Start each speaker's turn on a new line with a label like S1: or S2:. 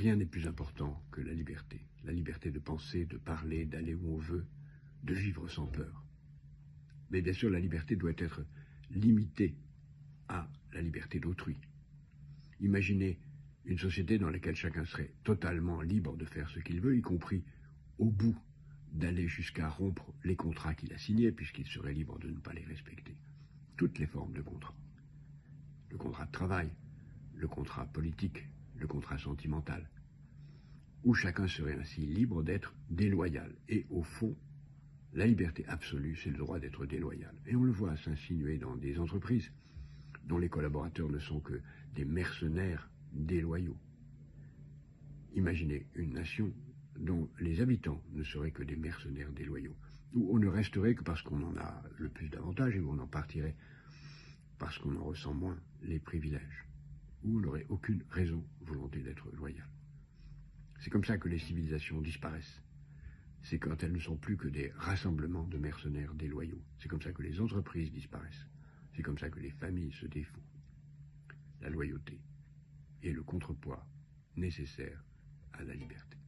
S1: rien n'est plus important que la liberté de penser, de parler, d'aller où on veut, de vivre sans peur. Mais bien sûr, la liberté doit être limitée à la liberté d'autrui. Imaginez une société dans laquelle chacun serait totalement libre de faire ce qu'il veut, y compris au bout d'aller jusqu'à rompre les contrats qu'il a signés, puisqu'il serait libre de ne pas les respecter. Toutes les formes de contrat. Le contrat de travail, le contrat politique, le contrat sentimental, où chacun serait ainsi libre d'être déloyal. Et au fond, la liberté absolue, c'est le droit d'être déloyal. Et on le voit s'insinuer dans des entreprises dont les collaborateurs ne sont que des mercenaires déloyaux. Imaginez une nation dont les habitants ne seraient que des mercenaires déloyaux, où on ne resterait que parce qu'on en a le plus d'avantages et où on en partirait parce qu'on en ressent moins les privilèges, où on n'aurait aucune volonté d'être loyal. C'est comme ça que les civilisations disparaissent. C'est quand elles ne sont plus que des rassemblements de mercenaires déloyaux. C'est comme ça que les entreprises disparaissent. C'est comme ça que les familles se défont. La loyauté est le contrepoids nécessaire à la liberté.